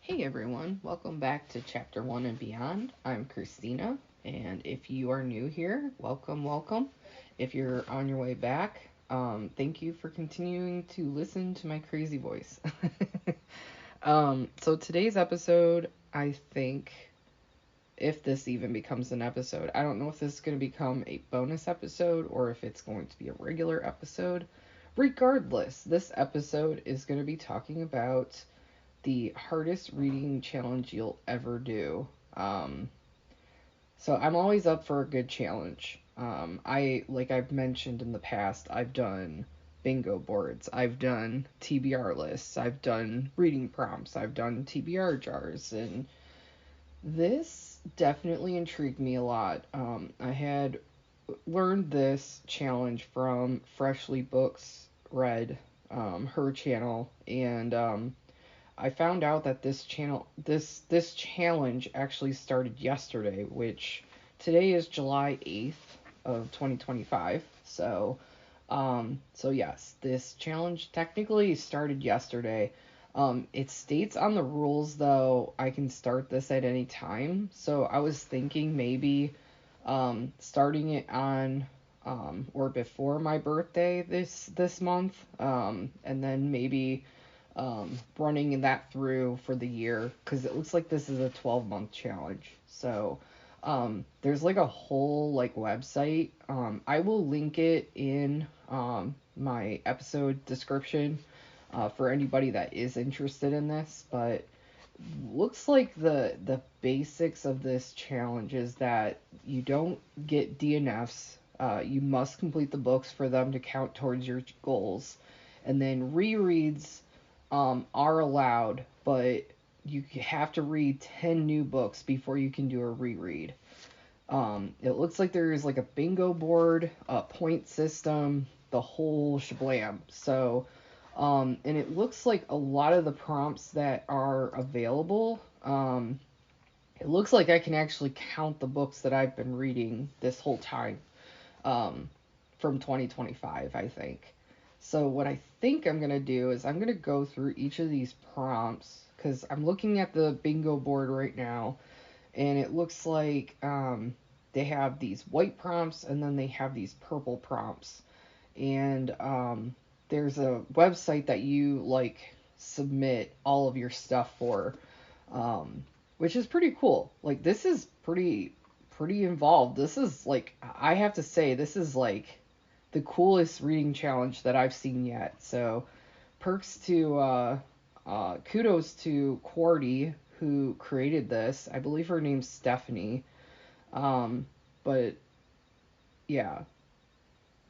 Hey everyone, welcome back to Chapter 1 and Beyond. I'm Christina, and if you are new here, welcome. If you're on your way back, thank you for continuing to listen to my crazy voice. So today's episode, I think, if this even becomes an episode, I don't know if this is going to become a bonus episode or if it's going to be a regular episode. Regardless, this episode is going to be talking about the hardest reading challenge you'll ever do. So I'm always up for a good challenge. Like I've mentioned in the past, I've done bingo boards, I've done TBR lists, I've done reading prompts, I've done TBR jars, and this definitely intrigued me a lot. I had learned this challenge from Freshly Books Read, her channel, and I found out that this challenge actually started yesterday, which today is July 8th of 2025. So yes, this challenge technically started yesterday. It states on the rules though I can start this at any time. So I was thinking maybe starting it on or before my birthday this month, and then maybe running that through for the year because it looks like this is a 12-month challenge. So there's like a whole like website. I will link it in my episode description for anybody that is interested in this. But looks like the basics of this challenge is that you don't get DNFs. You must complete the books for them to count towards your goals, and then rereads are allowed, but you have to read 10 new books before you can do a reread. It looks like there's like a bingo board, a point system, the whole shablam. So, and it looks like a lot of the prompts that are available, it looks like I can actually count the books that I've been reading this whole time, um, from 2025, I think. So what I think I'm gonna do is I'm gonna go through each of these prompts because I'm looking at the bingo board right now, and it looks like they have these white prompts and then they have these purple prompts, and there's a website that you like submit all of your stuff for, um, which is pretty cool. Like this is pretty involved. This is like I have to say this is like the coolest reading challenge that I've seen yet. So perks to kudos to Quarty who created this. I believe her name's Stephanie. But yeah,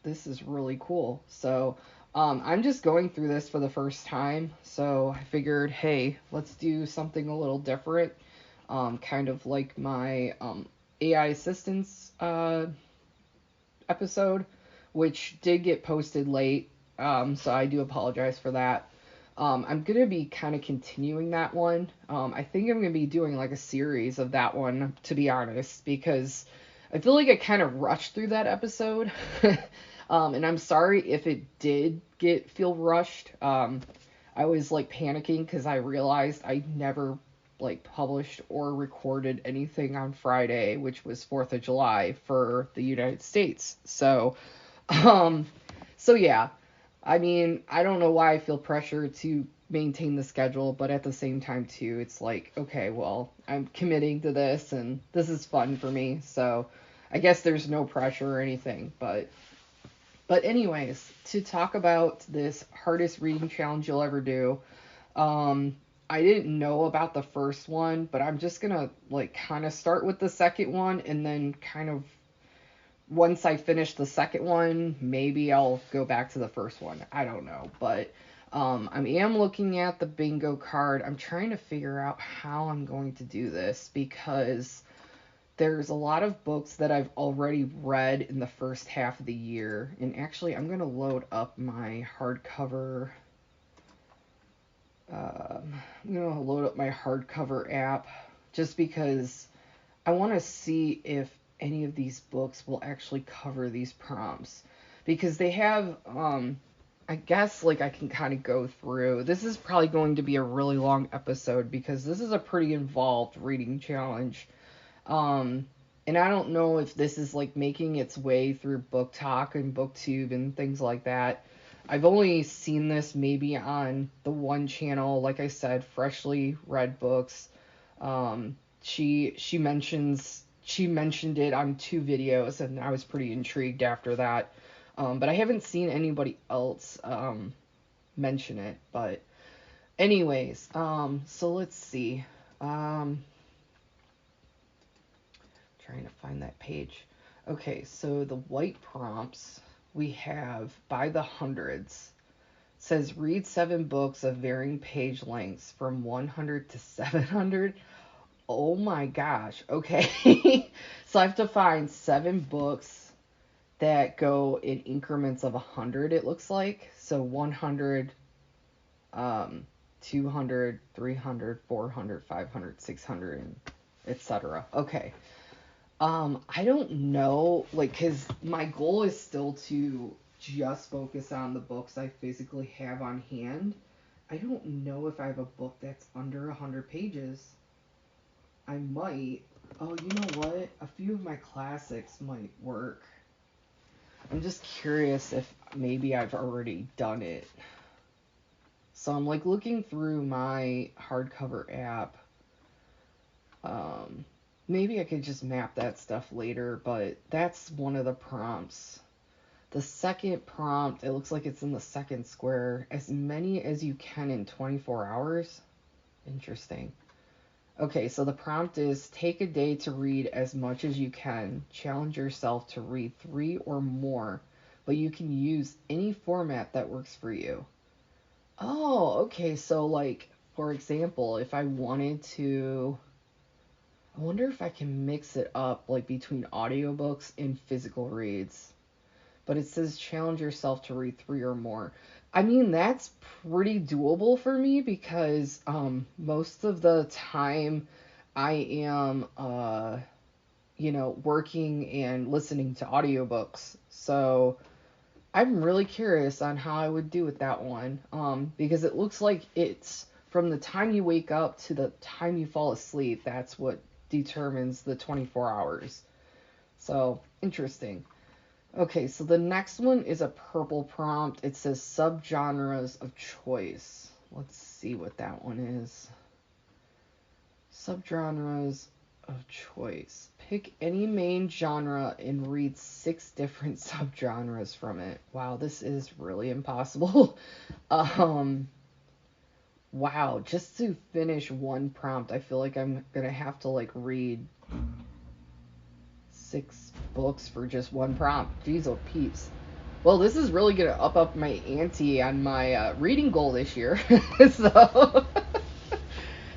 this is really cool. So I'm just going through this for the first time. So I figured, hey, let's do something a little different. Kind of like my AI assistance episode, which did get posted late. So I do apologize for that. I'm going to be kind of continuing that one. I think I'm going to be doing like a series of that one, to be honest, because I feel like I kind of rushed through that episode. And I'm sorry if it did feel rushed. I was like panicking because I realized I never like published or recorded anything on Friday, which was 4th of July for the United States. Um, so yeah, I mean, I don't know why I feel pressure to maintain the schedule, but at the same time too, it's like, okay, well, I'm committing to this and this is fun for me. So I guess there's no pressure or anything, but anyways, to talk about this hardest reading challenge you'll ever do, I didn't know about the first one, but I'm just gonna like kind of start with the second one and then kind of once I finish the second one, maybe I'll go back to the first one. I don't know, but I am looking at the bingo card. I'm trying to figure out how I'm going to do this because there's a lot of books that I've already read in the first half of the year. And actually, I'm going to load up my hardcover. I'm going to load up my hardcover app just because I want to see if any of these books will actually cover these prompts. Because they have I guess like I can kind of go through. This is probably going to be a really long episode because this is a pretty involved reading challenge. Um, and I don't know if this is like making its way through Book Talk and BookTube and things like that. I've only seen this maybe on the one channel, like I said, Freshly Read Books. She mentioned it on 2 videos, and I was pretty intrigued after that. But I haven't seen anybody else mention it. But anyways, so let's see. Trying to find that page. Okay, so the white prompts we have by the hundreds. It says read 7 books of varying page lengths from 100 to 700. Oh my gosh. Okay. So I have to find 7 books that go in increments of 100, it looks like. So 100, 200, 300, 400, 500, 600, and etc. Okay. I don't know, like, because my goal is still to just focus on the books I physically have on hand. I don't know if I have a book that's under 100 pages. I might. Oh, you know what? A few of my classics might work. I'm just curious if maybe I've already done it. So I'm, like, looking through my hardcover app. Maybe I could just map that stuff later, but that's one of the prompts. The second prompt, it looks like it's in the second square. As many as you can in 24 hours. Interesting. Okay, so the prompt is take a day to read as much as you can. Challenge yourself to read 3 or more, but you can use any format that works for you. Oh, okay, so like, for example, if I wanted to... I wonder if I can mix it up, like, between audiobooks and physical reads. But it says challenge yourself to read 3 or more. I mean, that's pretty doable for me because most of the time I am, working and listening to audiobooks. So I'm really curious on how I would do with that one, because it looks like it's from the time you wake up to the time you fall asleep. That's what determines the 24 hours. So, interesting. Okay, so the next one is a purple prompt. It says subgenres of choice. Let's see what that one is. Subgenres of choice. Pick any main genre and read 6 different subgenres from it. Wow, this is really impossible. Wow, just to finish one prompt, I feel like I'm gonna have to like read 6 books for just one prompt. Jeez, oh peeps. Well, this is really gonna up my ante on my reading goal this year. So,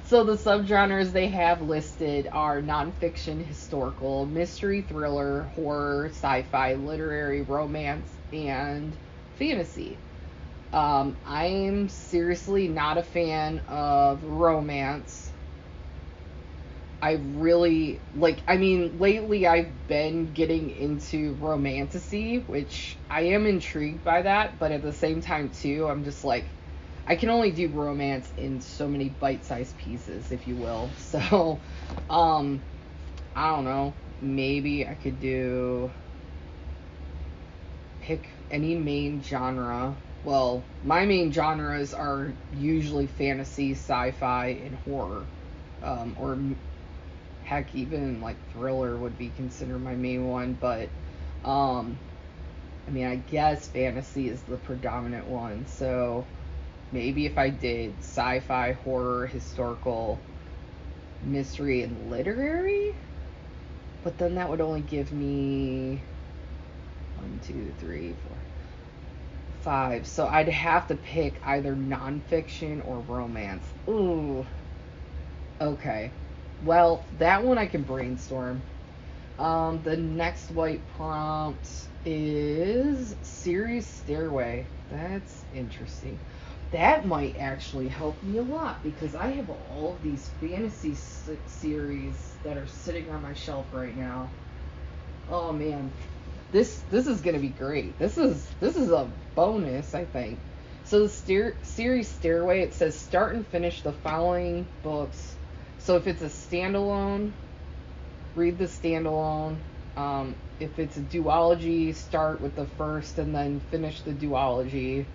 so the subgenres they have listed are nonfiction, historical, mystery, thriller, horror, sci-fi, literary, romance, and fantasy. I'm seriously not a fan of romance. I really lately I've been getting into romantasy, which I am intrigued by that, but at the same time too, I'm just like, I can only do romance in so many bite-sized pieces, if you will. So, I don't know, maybe I could pick any main genre. Well, my main genres are usually fantasy, sci-fi, and horror. Or heck, even like thriller would be considered my main one, but I mean, I guess fantasy is the predominant one. So maybe if I did sci-fi, horror, historical, mystery, and literary, but then that would only give me 1, 2, 3, 4, 5. So I'd have to pick either nonfiction or romance. Ooh. Okay. Well, that one I can brainstorm. The next white prompt is Series Stairway. That's interesting. That might actually help me a lot because I have all of these fantasy series that are sitting on my shelf right now. Oh man. this is gonna be great. This is a bonus, I think. So the series Stairway, it says start and finish the following books. So if it's a standalone, read the standalone. If it's a duology, start with the first and then finish the duology.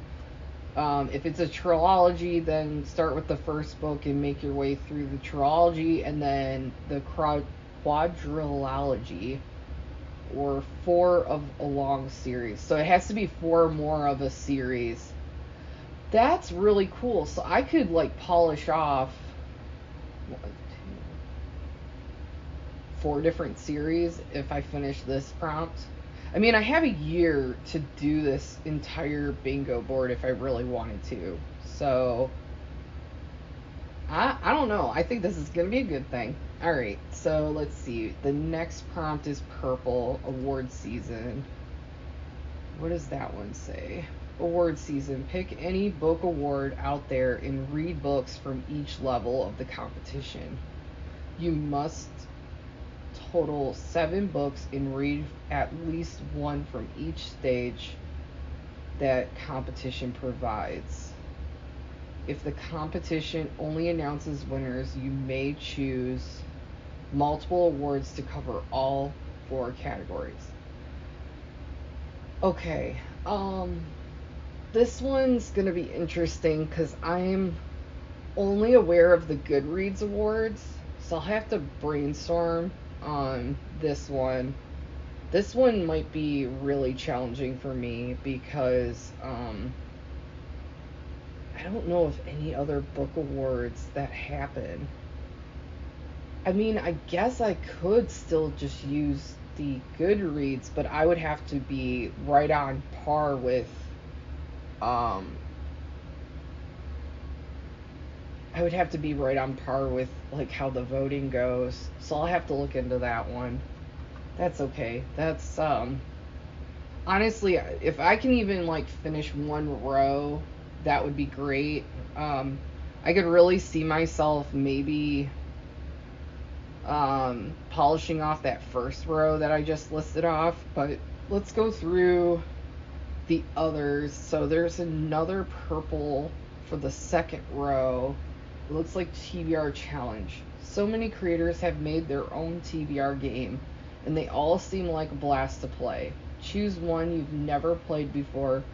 If it's a trilogy, then start with the first book and make your way through the trilogy, and then the quadrilogy, or four of a long series. So it has to be four more of a series. That's really cool. So I could like polish off 4 different series if I finish this prompt. I mean, I have a year to do this entire bingo board if I really wanted to. So, I don't know. I think this is going to be a good thing. Alright, so let's see. The next prompt is purple, award season. What does that one say? Award season. Pick any book award out there and read books from each level of the competition. You must total 7 books and read at least one from each stage that competition provides. If the competition only announces winners, you may choose multiple awards to cover all 4 categories. Okay, this one's gonna be interesting because I'm only aware of the Goodreads awards, so I'll have to brainstorm on this one. This one might be really challenging for me because I don't know of any other book awards that happen. I mean, I guess I could still just use the Goodreads, but I would have to be right on par with like how the voting goes. So I'll have to look into that one. That's okay. That's honestly, if I can even like finish one row, that would be great. I could really see myself maybe polishing off that first row that I just listed off, but let's go through the others. So there's another purple for the second row. It looks like TBR challenge. So many creators have made their own TBR game, and they all seem like a blast to play. Choose one you've never played before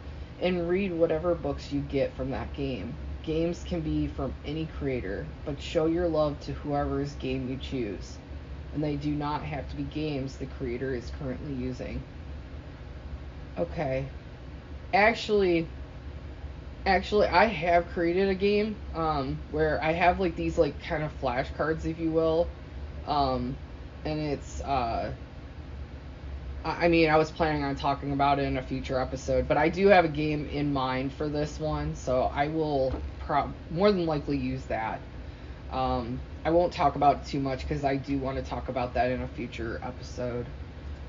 and read whatever books you get from that game. Games can be from any creator, but show your love to whoever's game you choose. And they do not have to be games the creator is currently using. Okay. Actually, I have created a game where I have like these like kind of flashcards, if you will, and it's I mean, I was planning on talking about it in a future episode, but I do have a game in mind for this one, so I will more than likely use that. I won't talk about it too much because I do want to talk about that in a future episode.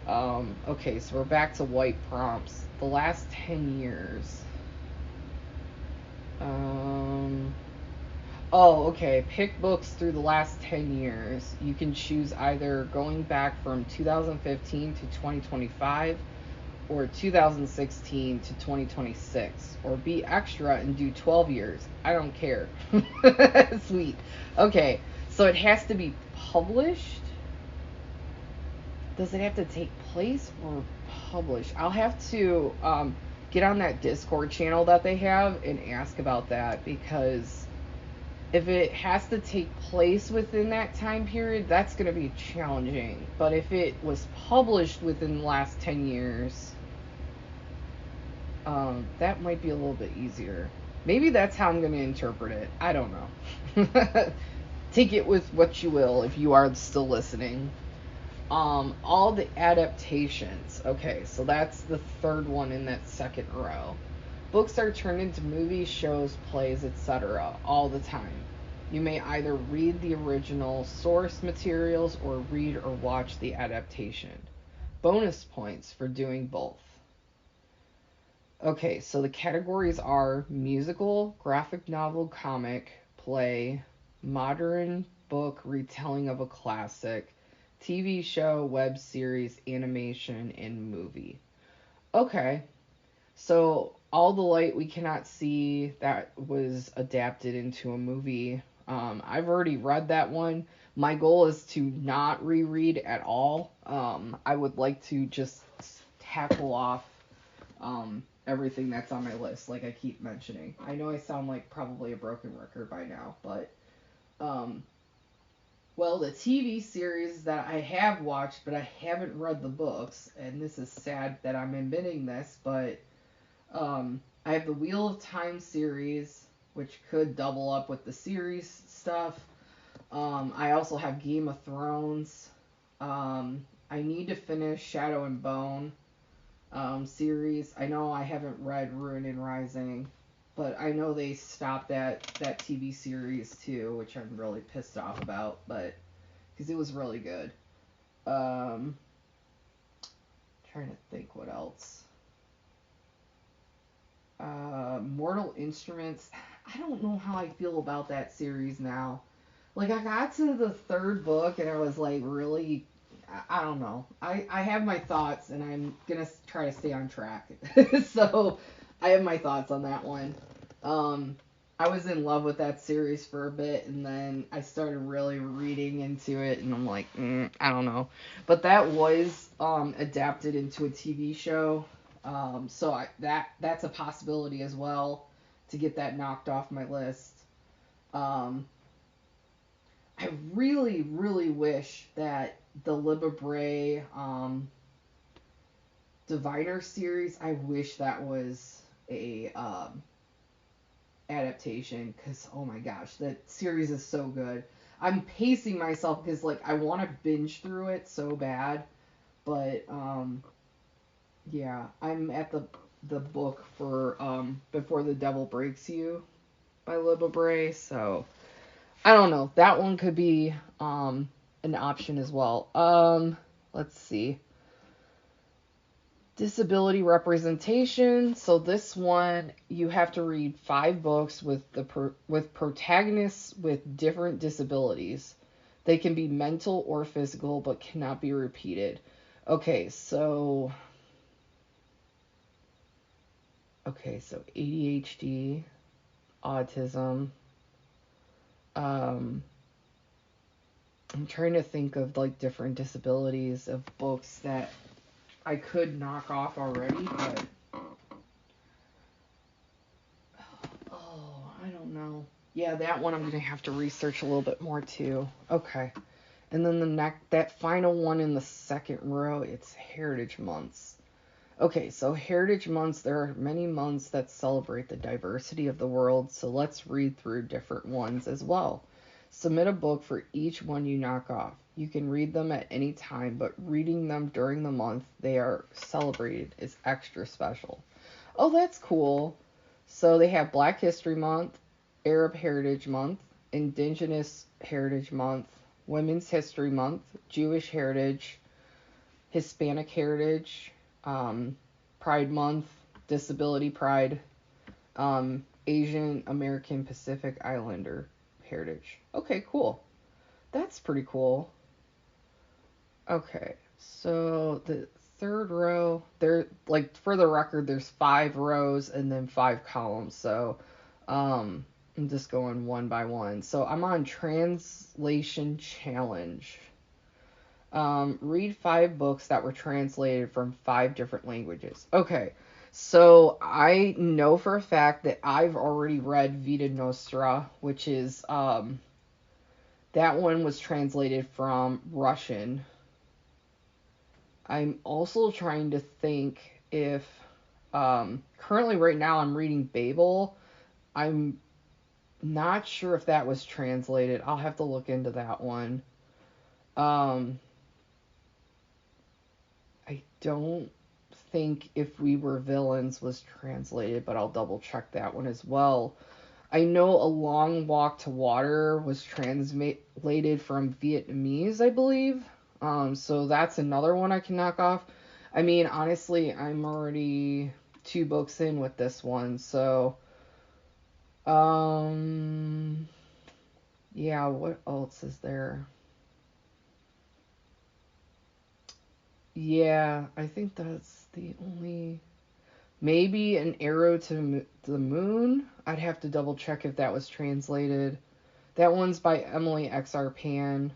Okay, so we're back to white prompts. The last 10 years. Oh, okay. Pick books through the last 10 years. You can choose either going back from 2015 to 2025 or 2016 to 2026, or be extra and do 12 years. I don't care. Sweet. Okay, so it has to be published. Does it have to take place or publish? I'll have to get on that Discord channel that they have and ask about that, because if it has to take place within that time period, that's going to be challenging. But if it was published within the last 10 years, that might be a little bit easier. Maybe that's how I'm going to interpret it. I don't know. Take it with what you will if you are still listening. All the adaptations. Okay, so that's the third one in that second row. Books are turned into movies, shows, plays, etc. all the time. You may either read the original source materials or read or watch the adaptation. Bonus points for doing both. Okay, so the categories are musical, graphic novel, comic, play, modern book retelling of a classic, TV show, web series, animation, and movie. Okay. So, All the Light We Cannot See, that was adapted into a movie. I've already read that one. My goal is to not reread at all. I would like to just tackle off everything that's on my list, like I keep mentioning. I know I sound like probably a broken record by now, but um, well, the TV series that I have watched, but I haven't read the books, and this is sad that I'm admitting this, but I have the Wheel of Time series, which could double up with the series stuff. I also have Game of Thrones. I need to finish Shadow and Bone series. I know I haven't read Ruin and Rising, but I know they stopped that TV series too, which I'm really pissed off about, but because it was really good. Trying to think what else. Mortal Instruments. I don't know how I feel about that series now. Like, I got to the third book and I was like, really, I don't know. I have my thoughts and I'm gonna try to stay on track. So I have my thoughts on that one. I was in love with that series for a bit, and then I started really reading into it, and I'm like, I don't know. But that was adapted into a TV show, so that's a possibility as well to get that knocked off my list. Um, I really, really wish that the Libba Bray Diviner series, I wish that was a adaptation, because oh my gosh, that series is so good. I'm pacing myself because like I want to binge through it so bad, but yeah, I'm at the book for Before the Devil Breaks You by Libba Bray, so I don't know. That one could be an option as well. Let's see. Disability representation. So this one, you have to read 5 books with protagonists with different disabilities. They can be mental or physical, but cannot be repeated. Okay, so ADHD, autism. Um, I'm trying to think of like different disabilities of books that I could knock off already, but I don't know. Yeah, that one I'm gonna have to research a little bit more too. Okay, and then that final one in the second row, it's Heritage Months. Okay, so Heritage Months, there are many months that celebrate the diversity of the world, so let's read through different ones as well. Submit a book for each one you knock off. You can read them at any time, but reading them during the month they are celebrated is extra special. Oh, that's cool. So they have Black History Month, Arab Heritage Month, Indigenous Heritage Month, Women's History Month, Jewish Heritage, Hispanic Heritage, Pride Month, Disability Pride, Asian American Pacific Islander Heritage. Okay, cool. That's pretty cool. Okay, so the third row, there, like for the record, there's 5 rows and then 5 columns. So, I'm just going one by one. So I'm on translation challenge. Read 5 books that were translated from 5 different languages. Okay, so I know for a fact that I've already read Vita Nostra, which is that one was translated from Russian. I'm also trying to think if currently right now I'm reading Babel. I'm not sure if that was translated. I'll have to look into that one. I don't think If We Were Villains was translated, but I'll double check that one as well. I know A Long Walk to Water was translated from Vietnamese, I believe. So that's another one I can knock off. I mean, honestly, I'm already 2 books in with this one, so yeah, what else is there? Yeah, I think that's the only. Maybe an arrow to the moon. I'd have to double check if that was translated. That one's by Emily XR Pan.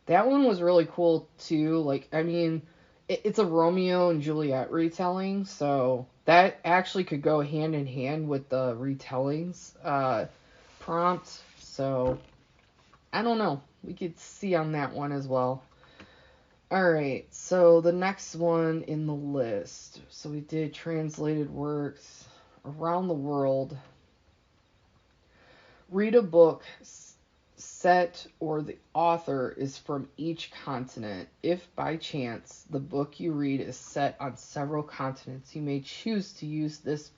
That one was really cool too. Like, I mean, it's a Romeo and Juliet retelling, so that actually could go hand in hand with the retellings prompt. So I don't know. We could see on that one as well. All right, so the next one in the list. So we did translated works around the world. Read a book set or the author is from each continent. If by chance the book you read is set on several continents, you may choose to use this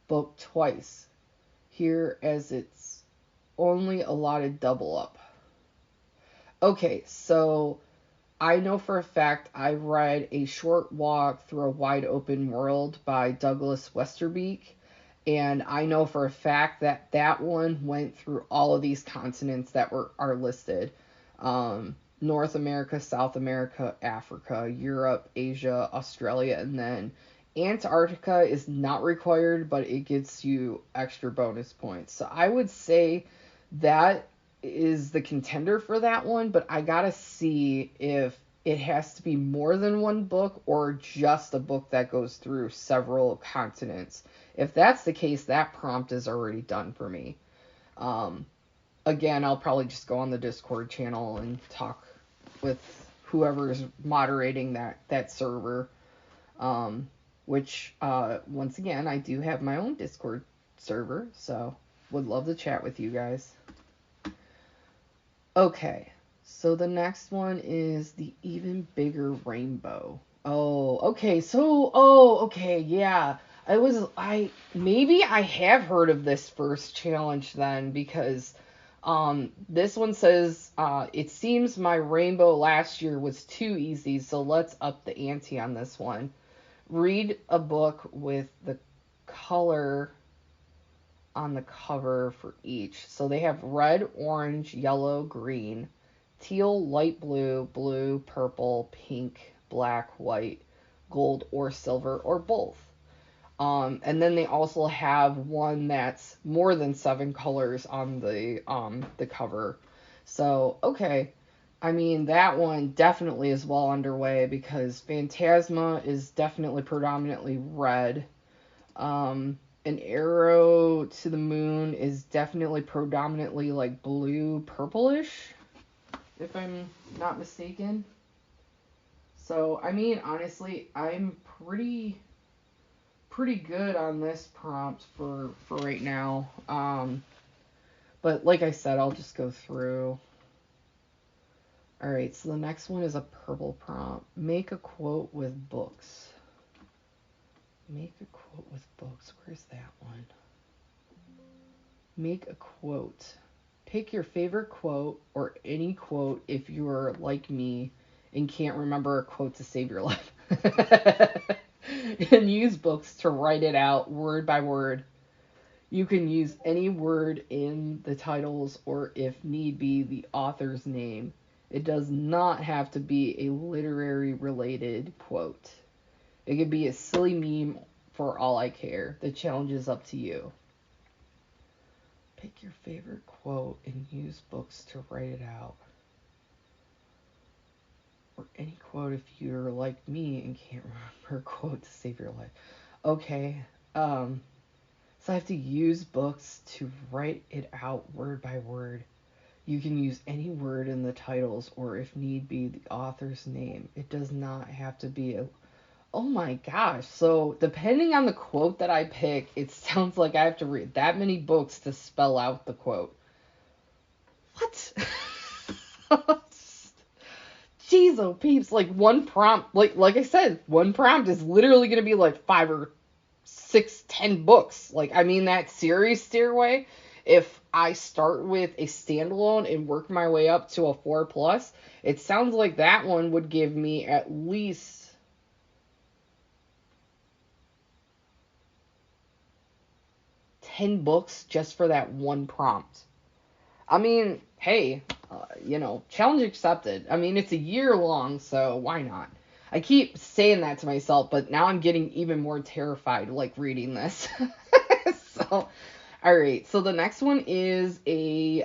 book twice. Here, as it's only allotted double up. Okay, so I know for a fact I read A Short Walk Through a Wide Open World by Douglas Westerbeek, and I know for a fact that that one went through all of these continents that are listed. North America, South America, Africa, Europe, Asia, Australia, and then Antarctica is not required, but it gets you extra bonus points. So I would say that is the contender for that one, but I gotta see if it has to be more than one book or just a book that goes through several continents. If that's the case, that prompt is already done for me. Um, Again, I'll probably just go on the Discord channel and talk with whoever's moderating that server. Which, once again, I do have my own Discord server, so would love to chat with you guys. Okay, so the next one is the Even Bigger Rainbow. Okay, yeah. Maybe I have heard of this first challenge then, because this one says, it seems my rainbow last year was too easy, so let's up the ante on this one. Read a book with the color on the cover for each. So they have red, orange, yellow, green, teal, light blue, blue, purple, pink, black, white, gold, or silver, or both. And then they also have one that's more than 7 colors on the cover. So, okay. I mean, that one definitely is well underway because Phantasma is definitely predominantly red. An Arrow to the Moon is definitely predominantly like blue purplish, if I'm not mistaken. So, I mean, honestly, I'm pretty good on this prompt for right now. But like I said, I'll just go through. All right, so the next one is a purple prompt. Make a quote with books. Make a quote with books. Where's that one? Make a quote. Pick your favorite quote or any quote if you're like me and can't remember a quote to save your life. And use books to write it out word by word. You can use any word in the titles or, if need be, the author's name. It does not have to be a literary related quote. It could be a silly meme for all I care. The challenge is up to you. Pick your favorite quote and use books to write it out. Or any quote if you're like me and can't remember a quote to save your life. Okay. So I have to use books to write it out word by word. You can use any word in the titles or, if need be, the author's name. It does not have to be a... Oh my gosh. So depending on the quote that I pick, it sounds like I have to read that many books to spell out the quote. What? Jeez, oh peeps, like one prompt, like I said, one prompt is literally going to be like 5 or 6, 10 books. Like, I mean, that series Stairway, if I start with a standalone and work my way up to a 4+, it sounds like that one would give me at least 10 books just for that one prompt. I mean, hey, challenge accepted. I mean, it's a year long, so why not? I keep saying that to myself, but now I'm getting even more terrified, like, reading this. So, alright, so the next one is a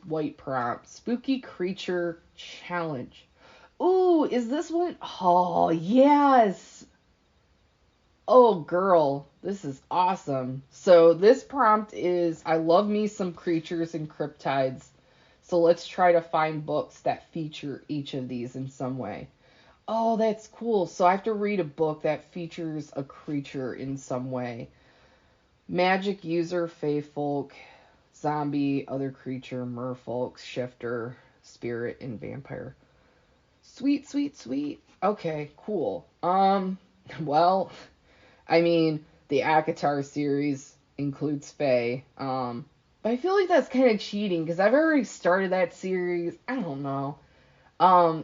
white prompt. Spooky Creature Challenge. Ooh, is this one? Oh, yes! Oh, girl, this is awesome. So this prompt is, I love me some creatures and cryptids. So let's try to find books that feature each of these in some way. Oh, that's cool. So I have to read a book that features a creature in some way. Magic user, fae folk, zombie, other creature, merfolk, shifter, spirit, and vampire. Sweet, sweet, sweet. Okay, cool. Well, I mean, the ACOTAR series includes fae. But I feel like that's kind of cheating because I've already started that series. I don't know.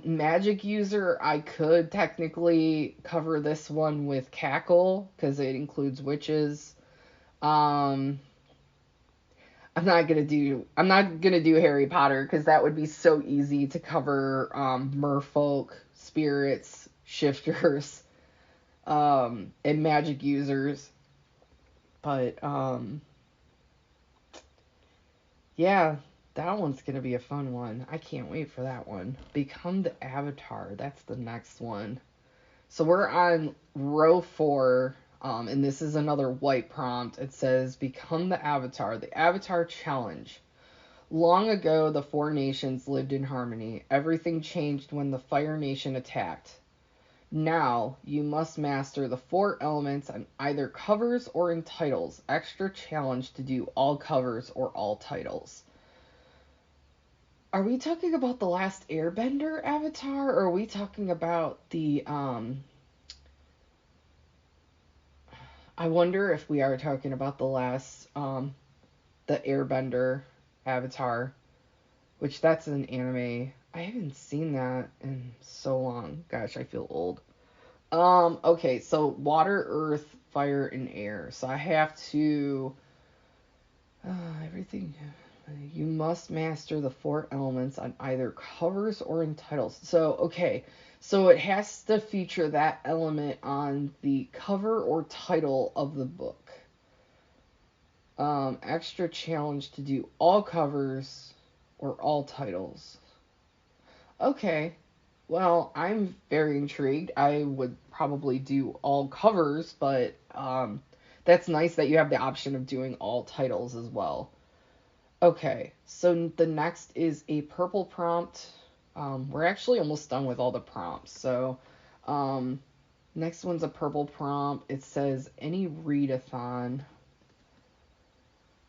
Magic user, I could technically cover this one with Cackle because it includes witches. Um, I'm not gonna do Harry Potter because that would be so easy to cover. Merfolk, spirits, shifters, and magic users. But yeah, that one's gonna be a fun one. I can't wait for that one. Become the Avatar. That's the next one. So we're on row 4, and this is another white prompt. It says, "Become the Avatar. The Avatar Challenge. Long ago, the 4 nations lived in harmony. Everything changed when the Fire Nation attacked. Now, you must master the 4 elements on either covers or in titles. Extra challenge to do all covers or all titles." Are we talking about the last Airbender Avatar, or are we talking about the, I wonder if we are talking about the last, the Airbender Avatar, which that's an anime. I haven't seen that in so long. Gosh, I feel old. Okay, so water, earth, fire, and air. So I have to, everything. You must master the 4 elements on either covers or in titles. So, okay. So it has to feature that element on the cover or title of the book. Extra challenge to do all covers or all titles. Okay. Well, I'm very intrigued. I would probably do all covers, but that's nice that you have the option of doing all titles as well. Okay, so the next is a purple prompt. We're actually almost done with all the prompts. So, next one's a purple prompt. It says, any readathon.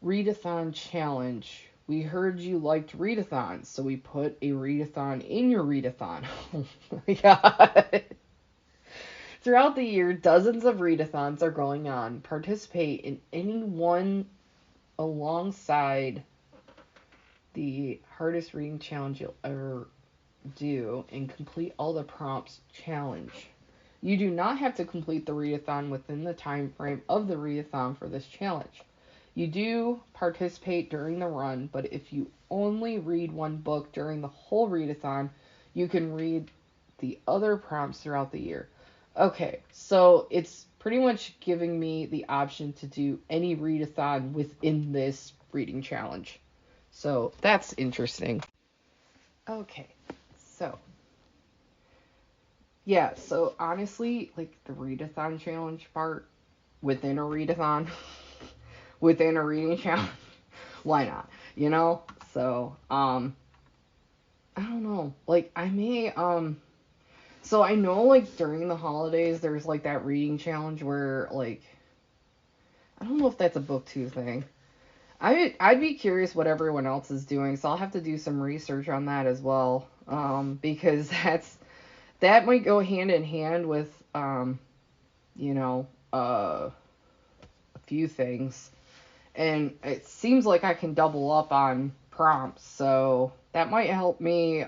Readathon challenge. We heard you liked readathons, so we put a readathon in your readathon. Oh my god. Throughout the year, dozens of readathons are going on. Participate in any one alongside the hardest reading challenge you'll ever do and complete all the prompts challenge. You do not have to complete the readathon within the time frame of the readathon for this challenge. You do participate during the run, but if you only read one book during the whole readathon, you can read the other prompts throughout the year. Okay, so it's pretty much giving me the option to do any readathon within this reading challenge. So that's interesting. Okay, so yeah, so honestly, like the readathon challenge part within a readathon, within a reading challenge, why not? You know? So, I don't know. Like I may so I know like during the holidays there's like that reading challenge where like I don't know if that's a BookTube thing. I'd be curious what everyone else is doing, so I'll have to do some research on that as well. Because that might go hand in hand with you know, a few things. And it seems like I can double up on prompts, so that might help me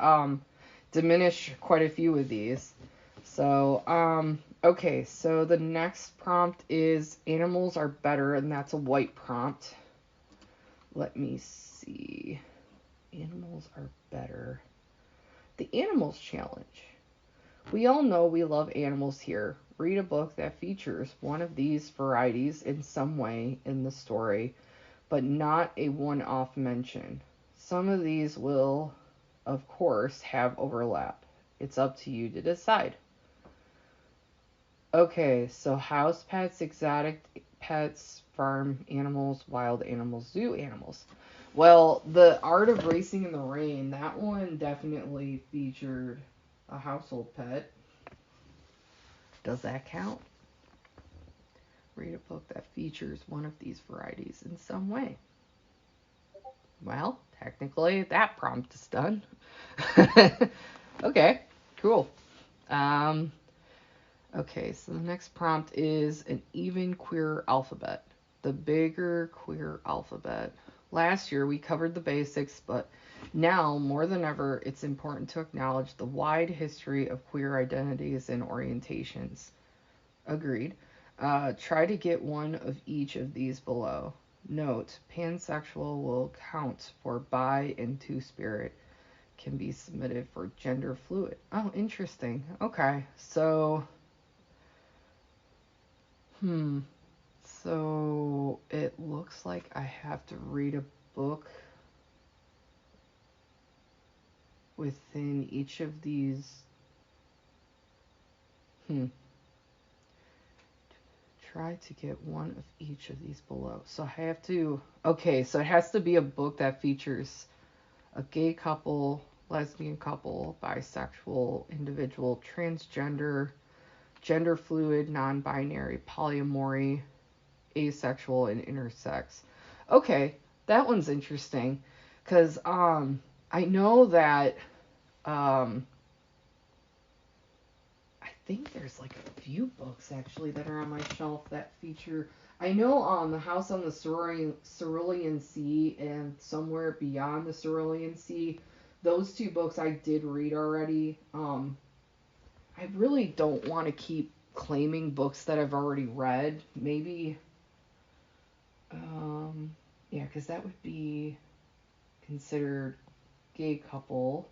diminish quite a few of these. So, okay, so the next prompt is animals are better, and that's a white prompt. Let me see. Animals are better. The animals challenge. We all know we love animals here. Read a book that features one of these varieties in some way in the story, but not a one-off mention. Some of these will, of course, have overlap. It's up to you to decide. Okay, so house pets, exotic pets, farm animals, wild animals, zoo animals. Well, the Art of Racing in the Rain, that one definitely featured a household pet. Does that count? Read a book that features one of these varieties in some way. Well, technically, that prompt is done. Okay, cool. Um, okay, so the next prompt is an even queer alphabet. The bigger queer alphabet. Last year we covered the basics, but now more than ever it's important to acknowledge the wide history of queer identities and orientations. Agreed. Try to get one of each of these below. Note, pansexual will count for bi and two-spirit. Can be submitted for gender fluid. Oh, interesting. Okay, so so it looks like I have to read a book within each of these. Try to get one of each of these below. So I have to. Okay, so it has to be a book that features a gay couple, lesbian couple, bisexual individual, transgender, gender fluid, non-binary, polyamory, asexual, and intersex. Okay, that one's interesting because I know that I think there's like a few books actually that are on my shelf that feature. I know The House on the Cerulean Sea and Somewhere Beyond the Cerulean Sea. Those two books I did read already. I really don't want to keep claiming books that I've already read. Maybe, yeah, because that would be considered gay couple,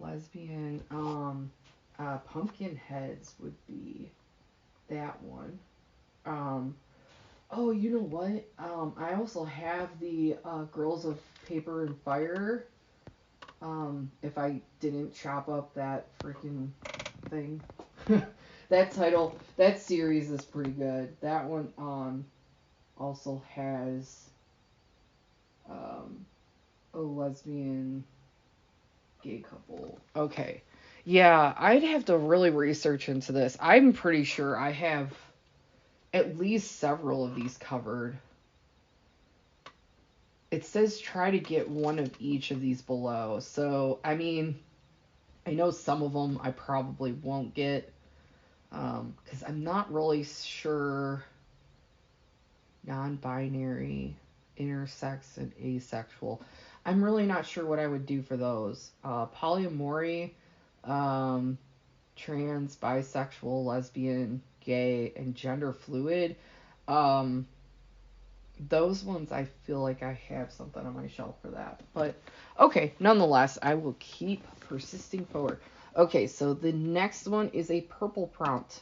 lesbian. Pumpkin Heads would be that one. Oh, you know what? I also have the Girls of Paper and Fire. If I didn't chop up that freaking thing. That title, that series is pretty good. That one also has a lesbian gay couple. Okay. Yeah, I'd have to really research into this. I'm pretty sure I have at least several of these covered. It says try to get one of each of these below. So, I mean, I know some of them I probably won't get because I'm not really sure non-binary, intersex, and asexual. I'm really not sure what I would do for those. Polyamory, trans, bisexual, lesbian, gay, and gender fluid. Those ones I feel like I have something on my shelf for that. But okay, nonetheless, I will keep persisting forward. Okay, so the next one is a purple prompt.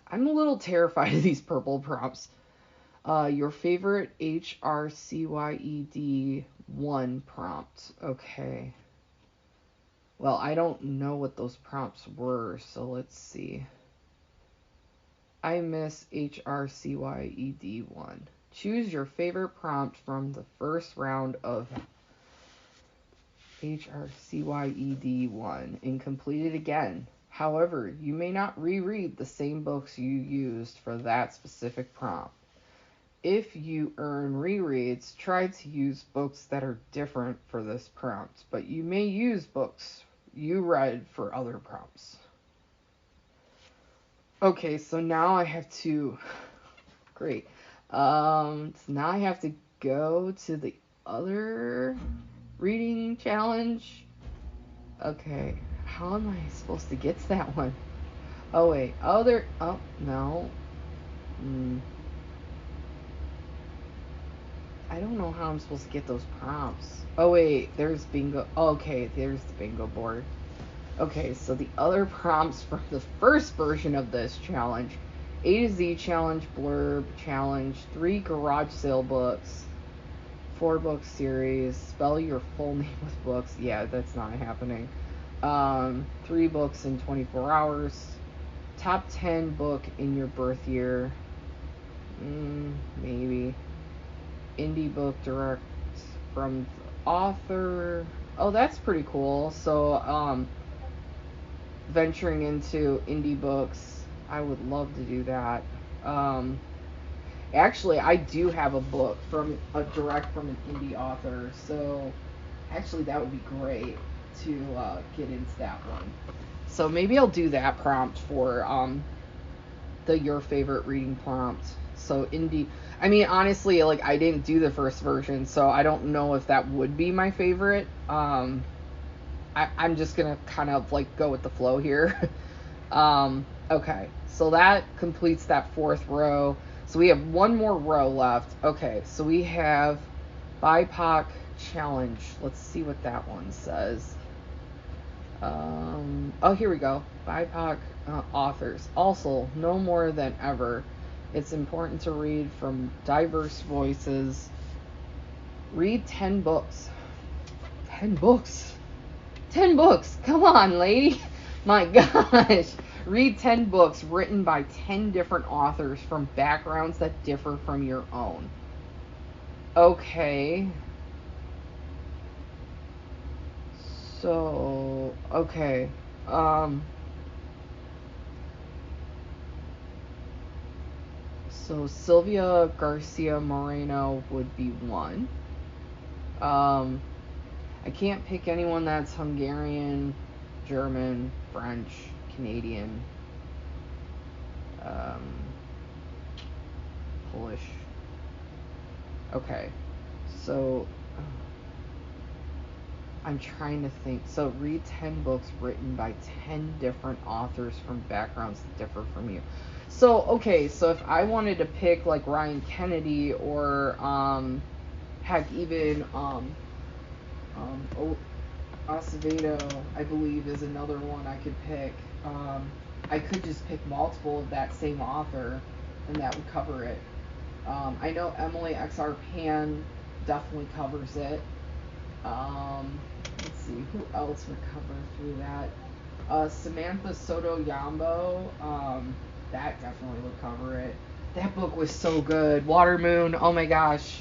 I'm a little terrified of these purple prompts. Your favorite HRCYED 1 prompt. Okay. Well, I don't know what those prompts were, so let's see. I miss HRCYED 1. Choose your favorite prompt from the first round of HRCYED 1 and complete it again. However, you may not reread the same books you used for that specific prompt. If you earn rereads, try to use books that are different for this prompt, but you may use books you read for other prompts. Okay, so now I have to... Great. So now I have to go to the other reading challenge. Okay, how am I supposed to get to that one? Oh, wait. Oh, no. I don't know how I'm supposed to get those prompts. Oh, wait, there's bingo. Oh, okay, there's the bingo board. Okay, so the other prompts from the first version of this challenge: A to Z challenge, blurb challenge, 3 garage sale books, 4-book series, spell your full name with books. Yeah, that's not happening. 3 books in 24 hours. Top 10 book in your birth year. Maybe. Indie book direct from the author. Oh, that's pretty cool. So, venturing into indie books, I would love to do that. Actually, I do have a book from a direct from an indie author, so actually that would be great to get into that one. So maybe I'll do that prompt for the your favorite reading prompt. So indie. I mean, honestly, like I didn't do the first version, so I don't know if that would be my favorite. I'm just gonna kind of like go with the flow here. Okay, so that completes that 4th row. So we have one more row left. Okay, so we have BIPOC challenge. Let's see what that one says. Oh, here we go. BIPOC authors. Also, no more than ever, it's important to read from diverse voices. Read 10 books. 10 books. 10 books. Come on, lady. My gosh. Read 10 books written by 10 different authors from backgrounds that differ from your own. Okay. So, okay. So Sylvia Garcia Moreno would be one. I can't pick anyone that's Hungarian, German, French, Canadian, Polish. Okay, so I'm trying to think. So read 10 books written by 10 different authors from backgrounds that differ from you. So, okay, so if I wanted to pick like Ryan Kennedy or heck, even Acevedo, I believe, is another one I could pick. I could just pick multiple of that same author, and that would cover it. I know Emily XR Pan definitely covers it. Let's see, who else would cover through that? Samantha Soto Yambo, that definitely would cover it. That book was so good. Water Moon, oh my gosh.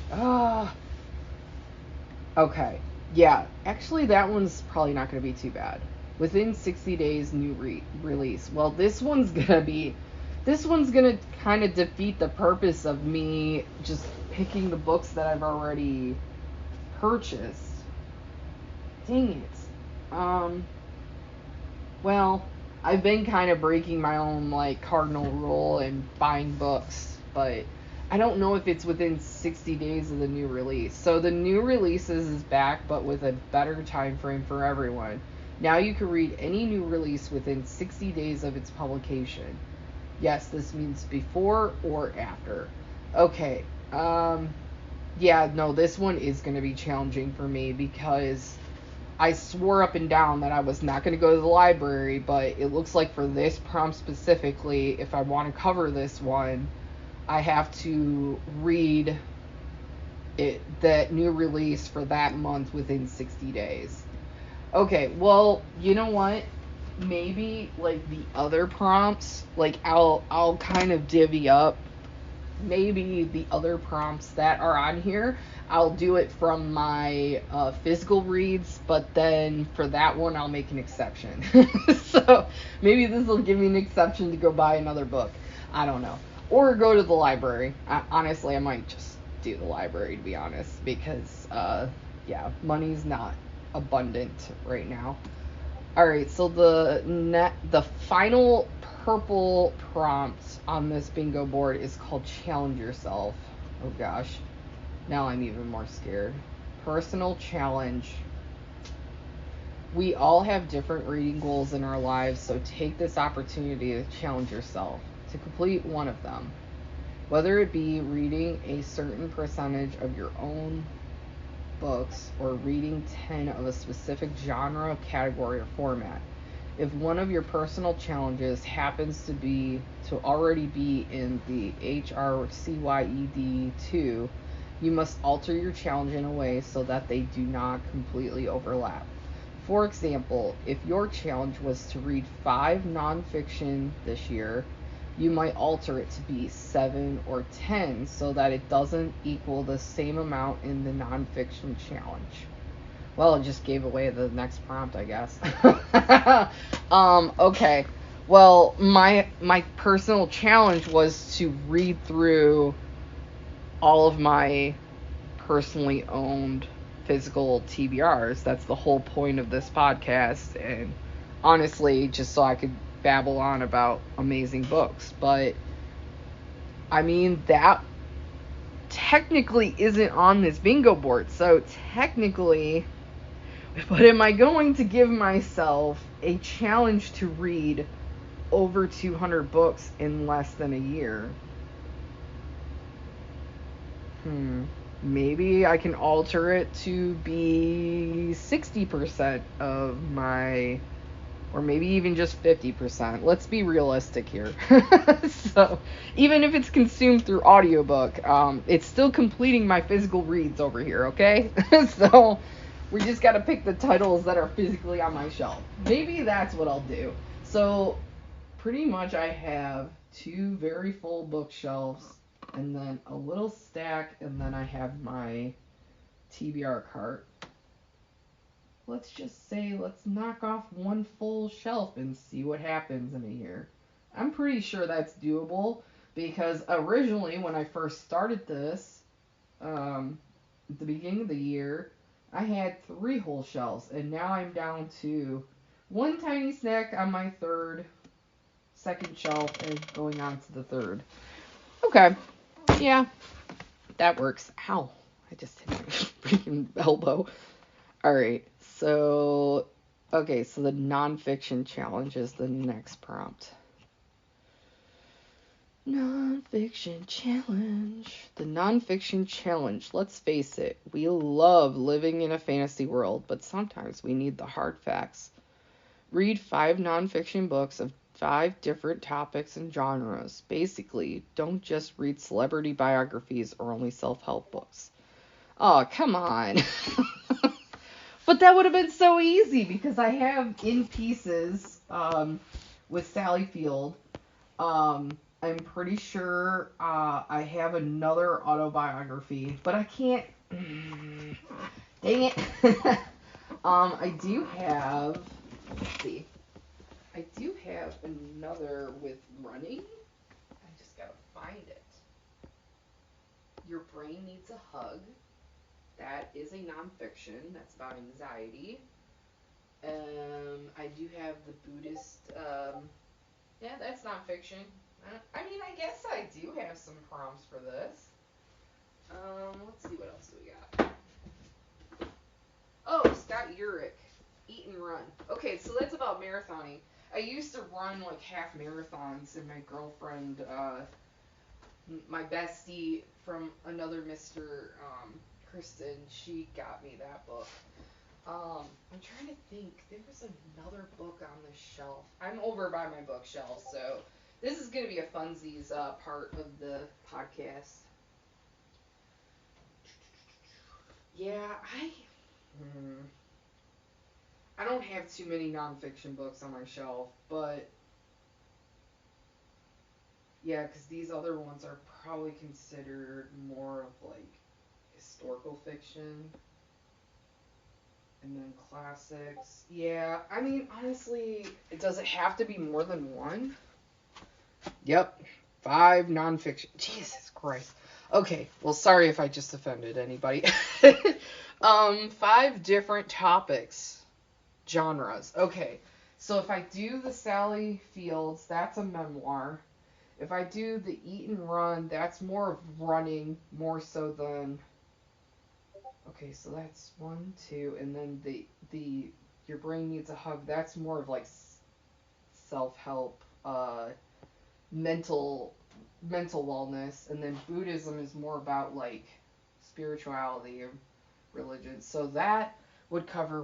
Okay. Yeah, actually that one's probably not going to be too bad. Within 60 days, new release. Well, this one's going to kind of defeat the purpose of me just picking the books that I've already purchased. Dang it. Well, I've been kind of breaking my own, like, cardinal rule and buying books, but I don't know if it's within 60 days of the new release. So the new releases is back, but with a better time frame for everyone. Now you can read any new release within 60 days of its publication. Yes, this means before or after. Okay. Yeah, no, this one is going to be challenging for me because I swore up and down that I was not going to go to the library, but it looks like for this prompt specifically, if I want to cover this one, I have to read that new release for that month within 60 days. Okay, well, you know what? Maybe like the other prompts, like I'll kind of divvy up. Maybe the other prompts that are on here, I'll do it from my physical reads, but then for that one I'll make an exception. So maybe this will give me an exception to go buy another book. I don't know. Or go to the library. Honestly, I might just do the library, to be honest, because yeah, money's not abundant right now. Alright, so the final purple prompt on this bingo board is called Challenge Yourself. Oh gosh, now I'm even more scared. Personal challenge. We all have different reading goals in our lives, so take this opportunity to challenge yourself to complete one of them. Whether it be reading a certain percentage of your own books or reading 10 of a specific genre, category, or format. If one of your personal challenges happens to already be in the HRCYED 2, you must alter your challenge in a way so that they do not completely overlap. For example, if your challenge was to read 5 nonfiction this year, you might alter it to be 7 or 10 so that it doesn't equal the same amount in the nonfiction challenge. Well, it just gave away the next prompt, I guess. Okay. Well, my personal challenge was to read through all of my personally owned physical TBRs. That's the whole point of this podcast, and honestly, just so I could babble on about amazing books. But I mean, that technically isn't on this bingo board, so technically, but am I going to give myself a challenge to read over 200 books in less than a year? Maybe I can alter it to be 60% of my, or maybe even just 50%. Let's be realistic here. So, even if it's consumed through audiobook, it's still completing my physical reads over here, okay? So, we just gotta pick the titles that are physically on my shelf. Maybe that's what I'll do. So, pretty much I have 2 very full bookshelves, and then a little stack, and then I have my TBR cart. Let's just say, let's knock off 1 full shelf and see what happens in a year. I'm pretty sure that's doable, because originally when I first started this, at the beginning of the year, I had 3 whole shelves, and now I'm down to 1 tiny snack on my second shelf, and going on to the third. Okay, yeah, that works. Ow, I just hit my freaking elbow. Alright, so the nonfiction challenge is the next prompt. Nonfiction challenge. The nonfiction challenge. Let's face it, we love living in a fantasy world, but sometimes we need the hard facts. Read 5 nonfiction books of 5 different topics and genres. Basically, don't just read celebrity biographies or only self-help books. Oh, come on. But that would have been so easy, because I have In Pieces with Sally Field. I'm pretty sure I have another autobiography, but I can't. Dang it. I do have. Let's see. I do have another with running. I just gotta find it. Your Brain Needs a Hug. That is a nonfiction. That's about anxiety. I do have the Buddhist. Yeah, that's nonfiction. I mean, I guess I do have some prompts for this. Let's see, what else do we got? Oh, Scott Urich, Eat and Run. Okay, so that's about marathoning. I used to run like half marathons, and my girlfriend, my bestie from another Mr. Kristen, she got me that book. I'm trying to think. There was another book on the shelf. I'm over by my bookshelf, so this is going to be a funsies part of the podcast. Yeah, I don't have too many nonfiction books on my shelf, but yeah, because these other ones are probably considered more of like historical fiction. And then classics. Yeah, I mean, honestly, does it have to be more than one? Yep. 5 nonfiction. Jesus Christ. Okay, well, sorry if I just offended anybody. 5 different topics. Genres. Okay, so if I do the Sally Fields, that's a memoir. If I do the Eat and Run, that's more of running, more so than... Okay, so that's 1, 2, and then the Your Brain Needs a Hug, that's more of like self-help, mental wellness, and then Buddhism is more about like spirituality and religion. So that would cover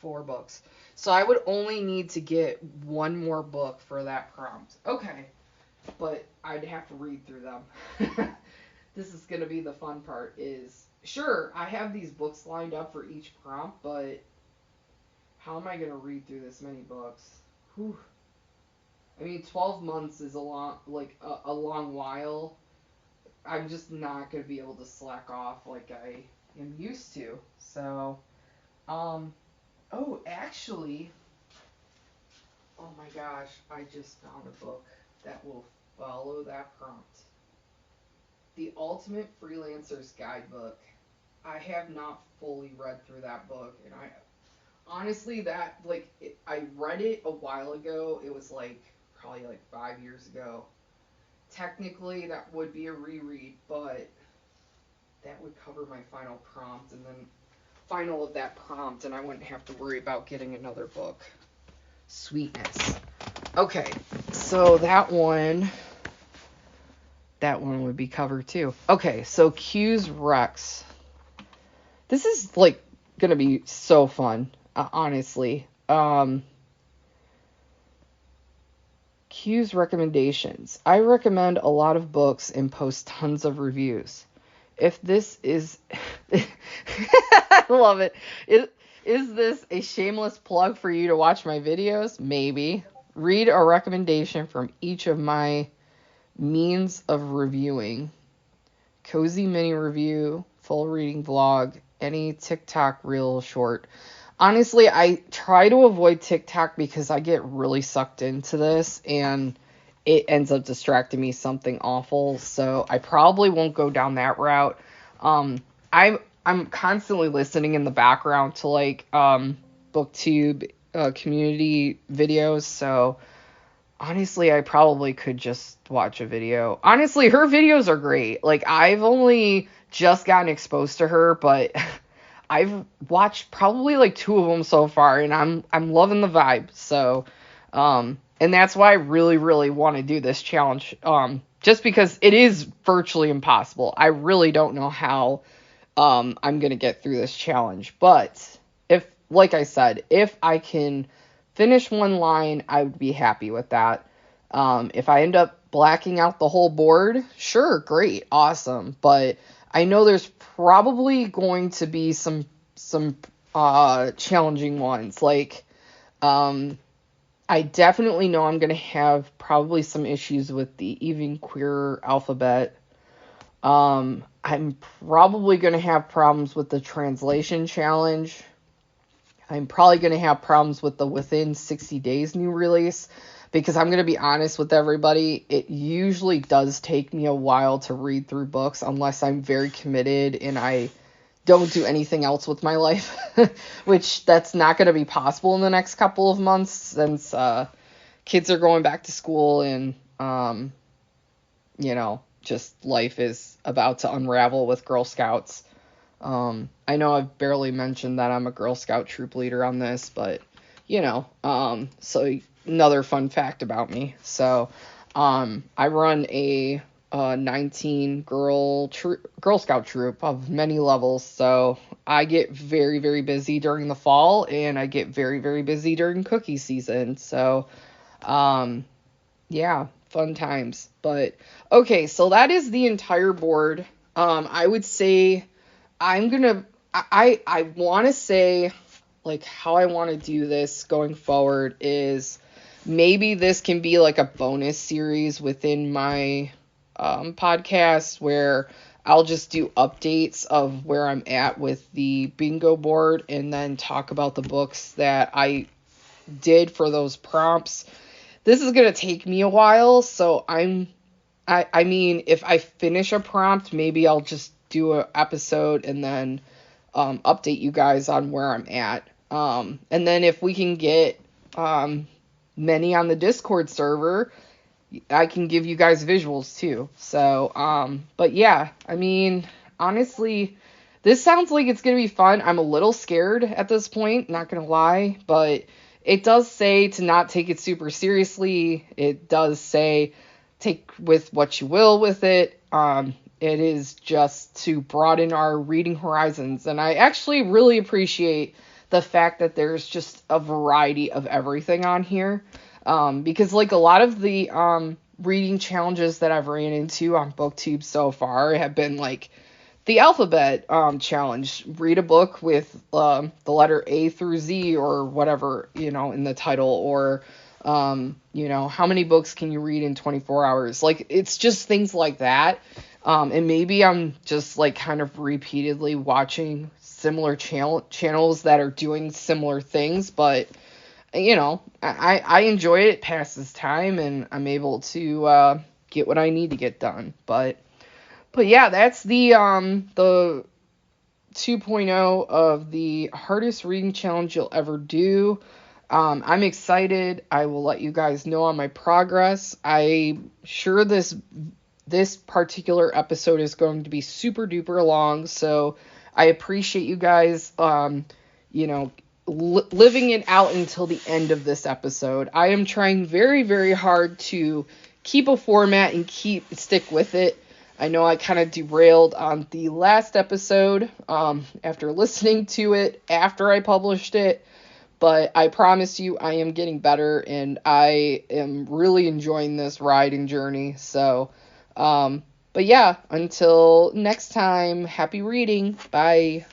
4 books. So I would only need to get one more book for that prompt. Okay, but I'd have to read through them. This is going to be the fun part is, sure, I have these books lined up for each prompt, but how am I going to read through this many books? Whew. I mean, 12 months is a long while. I'm just not going to be able to slack off like I am used to. So, actually, oh my gosh, I just found a book that will follow that prompt. The Ultimate Freelancer's Guidebook. I have not fully read through that book, and I honestly I read it a while ago. It was probably 5 years ago. Technically, that would be a reread, but that would cover my final prompt, and then final of that prompt, and I wouldn't have to worry about getting another book. Sweetness. Okay, so that one would be covered too. Okay, so Q's Rex. This is gonna be so fun, honestly. Q's recommendations. I recommend a lot of books and post tons of reviews. If this is, I love it. Is this a shameless plug for you to watch my videos? Maybe. Read a recommendation from each of my means of reviewing. Cozy mini review, full reading vlog, any TikTok reel short. Honestly, I try to avoid TikTok because I get really sucked into this and it ends up distracting me something awful. So I probably won't go down that route. I'm constantly listening in the background to BookTube community videos. So honestly, I probably could just watch a video. Honestly, her videos are great. I've only just gotten exposed to her, but I've watched probably 2 of them so far, and I'm loving the vibe. So, and that's why I really, really want to do this challenge. Just because it is virtually impossible. I really don't know how I'm gonna get through this challenge. But like I said, if I can finish one line, I would be happy with that. If I end up blacking out the whole board, sure, great, awesome. But I know there's probably going to be some challenging ones. I definitely know I'm going to have probably some issues with the even queer alphabet. I'm probably going to have problems with the translation challenge. I'm probably going to have problems with the within 60 days new release, because I'm going to be honest with everybody, it usually does take me a while to read through books unless I'm very committed and I don't do anything else with my life, which that's not going to be possible in the next couple of months since kids are going back to school and, just life is about to unravel with Girl Scouts. I know I've barely mentioned that I'm a Girl Scout troop leader on this, but, so another fun fact about me. So, I run a 19 Girl Scout troop of many levels, so I get very, very busy during the fall, and I get very, very busy during cookie season, so, yeah, fun times. But, okay, so that is the entire board. I would say I want to say, how I want to do this going forward is maybe this can be a bonus series within my podcast where I'll just do updates of where I'm at with the bingo board and then talk about the books that I did for those prompts. This is going to take me a while, so I mean, if I finish a prompt, maybe I'll just do an episode and then update you guys on where I'm at. And then if we can get many on the Discord server, I can give you guys visuals too. So, but yeah, I mean, honestly, this sounds like it's going to be fun. I'm a little scared at this point, not going to lie, but it does say to not take it super seriously. It does say take with what you will with it. it is just to broaden our reading horizons. And I actually really appreciate the fact that there's just a variety of everything on here. Because like a lot of the reading challenges that I've ran into on BookTube so far have been like the alphabet challenge. Read a book with the letter A through Z or whatever, in the title, or how many books can you read in 24 hours? Like, it's just things like that. And maybe I'm just like kind of repeatedly watching similar channels that are doing similar things, but I enjoy it. It passes time, and I'm able to get what I need to get done. But yeah, that's the 2.0 of the hardest reading challenge you'll ever do. I'm excited. I will let you guys know on my progress. I'm sure this particular episode is going to be super duper long, so I appreciate you guys, living it out until the end of this episode. I am trying very, very hard to keep a format and stick with it. I know I kind of derailed on the last episode after listening to it after I published it, but I promise you I am getting better, and I am really enjoying this ride and journey. So, but yeah, until next time, happy reading. Bye.